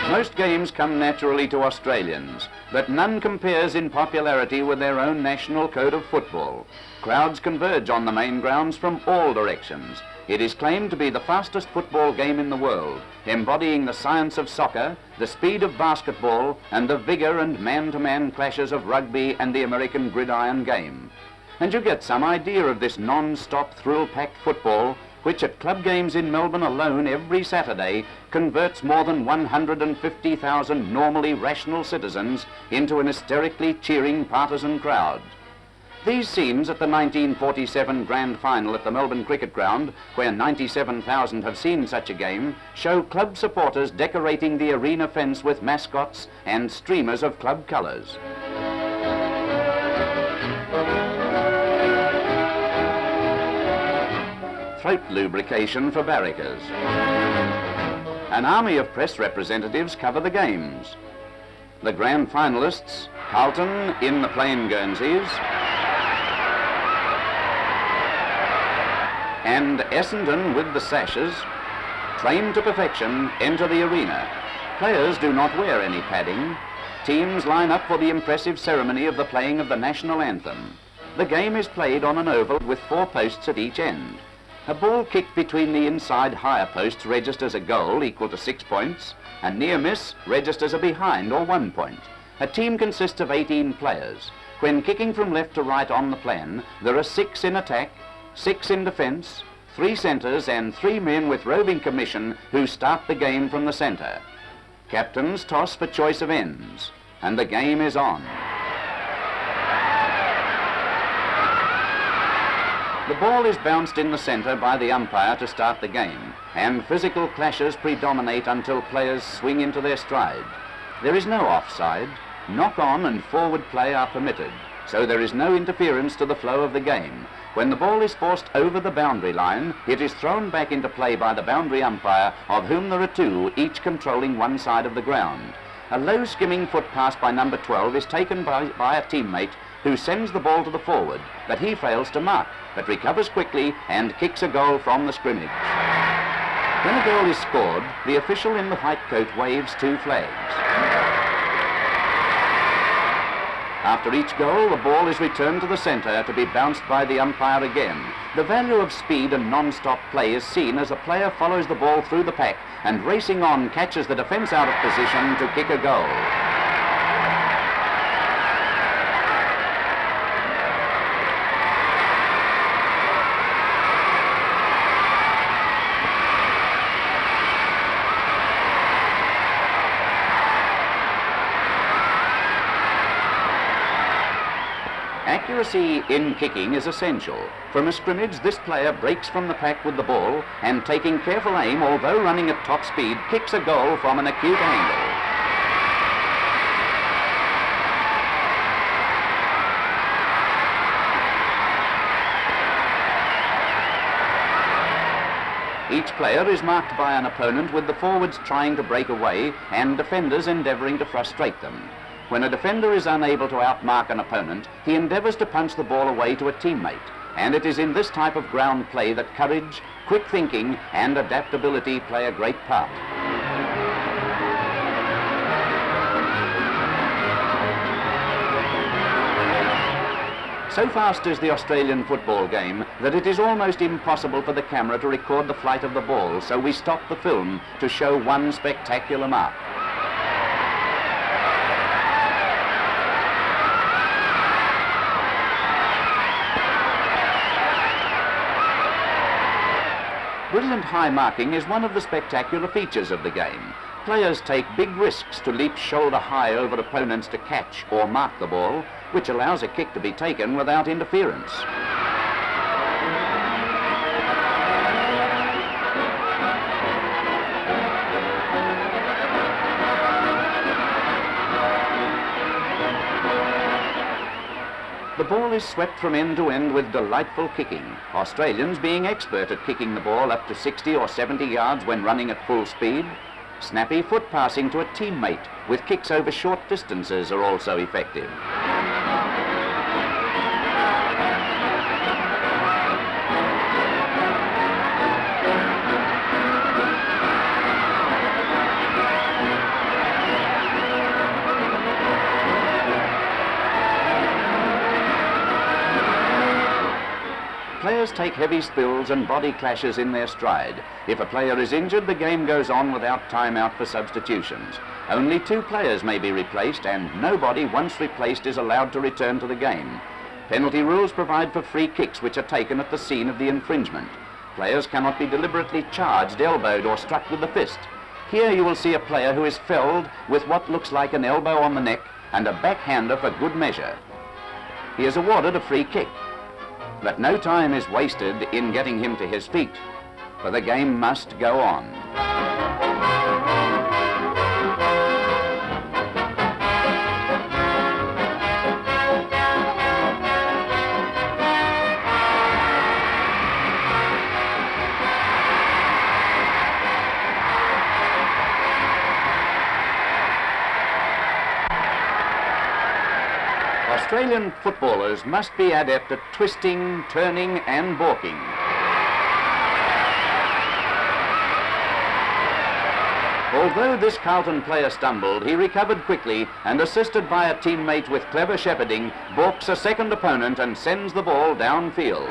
Most games come naturally to Australians, but none compares in popularity with their own national code of football. Crowds converge on the main grounds from all directions. It is claimed to be the fastest football game in the world, embodying the science of soccer, the speed of basketball, and the vigour and man-to-man clashes of rugby and the American gridiron game. And you get some idea of this non-stop thrill-packed football, which at club games in Melbourne alone every Saturday converts more than 150,000 normally rational citizens into an hysterically cheering partisan crowd. These scenes at the 1947 Grand Final at the Melbourne Cricket Ground, where 97,000 have seen such a game, show club supporters decorating the arena fence with mascots and streamers of club colours. Throat lubrication for barrackers. An army of press representatives cover the games. The grand finalists, Carlton in the plain Guernseys, and Essendon with the sashes, trained to perfection, enter the arena. Players do not wear any padding. Teams line up for the impressive ceremony of the playing of the national anthem. The game is played on an oval with 4 posts at each end. A ball kicked between the inside higher posts registers a goal equal to 6 points, and near miss registers a behind or 1 point. A team consists of 18 players. When kicking from left to right on the plan, there are 6 in attack, 6 in defence, 3 centres and 3 men with roving commission who start the game from the centre. Captains toss for choice of ends, and the game is on. The ball is bounced in the centre by the umpire to start the game, and physical clashes predominate until players swing into their stride. There is no offside. Knock-on and forward play are permitted, so there is no interference to the flow of the game. When the ball is forced over the boundary line, it is thrown back into play by the boundary umpire, of whom there are 2, each controlling one side of the ground. A low skimming foot pass by number 12 is taken by a teammate who sends the ball to the forward, but he fails to mark, but recovers quickly and kicks a goal from the scrimmage. When a goal is scored, the official in the white coat waves 2 flags. After each goal, the ball is returned to the centre to be bounced by the umpire again. The value of speed and non-stop play is seen as a player follows the ball through the pack and racing on catches the defence out of position to kick a goal. Accuracy in kicking is essential. From a scrimmage, this player breaks from the pack with the ball and, taking careful aim, although running at top speed, kicks a goal from an acute angle. Each player is marked by an opponent, with the forwards trying to break away and defenders endeavouring to frustrate them. When a defender is unable to outmark an opponent, he endeavours to punch the ball away to a teammate. And it is in this type of ground play that courage, quick thinking and adaptability play a great part. So fast is the Australian football game that it is almost impossible for the camera to record the flight of the ball, so we stop the film to show one spectacular mark. Brilliant high marking is one of the spectacular features of the game. Players take big risks to leap shoulder high over opponents to catch or mark the ball, which allows a kick to be taken without interference. The ball is swept from end to end with delightful kicking, Australians being expert at kicking the ball up to 60 or 70 yards when running at full speed. Snappy foot passing to a teammate with kicks over short distances are also effective. take heavy spills and body clashes in their stride. If a player is injured, the game goes on without time out for substitutions. Only 2 players may be replaced, and nobody, once replaced, is allowed to return to the game. Penalty rules provide for free kicks which are taken at the scene of the infringement. Players cannot be deliberately charged, elbowed or struck with the fist. Here you will see a player who is felled with what looks like an elbow on the neck and a backhander for good measure. He is awarded a free kick. But no time is wasted in getting him to his feet, for the game must go on. Australian footballers must be adept at twisting, turning and balking. Although this Carlton player stumbled, he recovered quickly and, assisted by a teammate with clever shepherding, balks a second opponent and sends the ball downfield.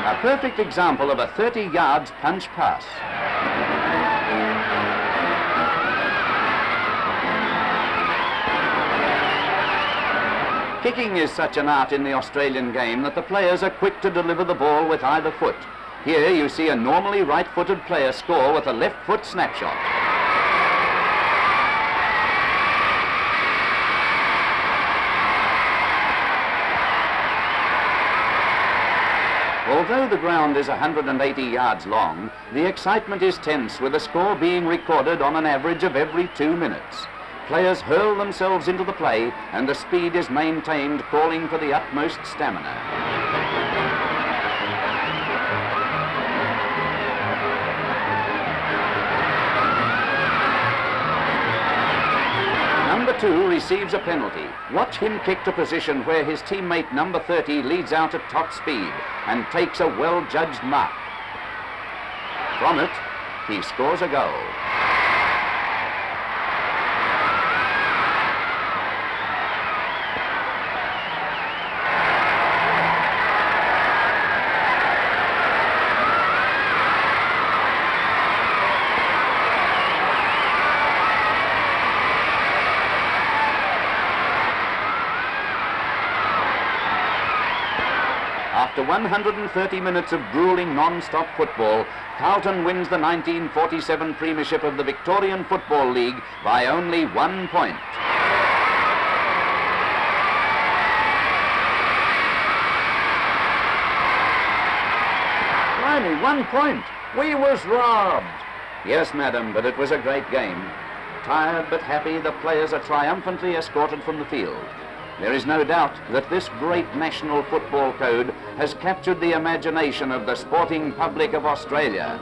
A perfect example of a 30 yards punch pass. Kicking is such an art in the Australian game that the players are quick to deliver the ball with either foot. Here you see a normally right-footed player score with a left foot snapshot. Although the ground is 180 yards long, the excitement is tense, with a score being recorded on an average of every 2 minutes. Players hurl themselves into the play and the speed is maintained, calling for the utmost stamina. Number 2 receives a penalty. Watch him kick to position where his teammate number 30 leads out at top speed and takes a well-judged mark. From it, he scores a goal. After 130 minutes of grueling non-stop football, Carlton wins the 1947 premiership of the Victorian Football League by only 1 point. Blimey, 1 point! We was robbed! Yes, madam, but it was a great game. Tired but happy, the players are triumphantly escorted from the field. There is no doubt that this great national football code has captured the imagination of the sporting public of Australia.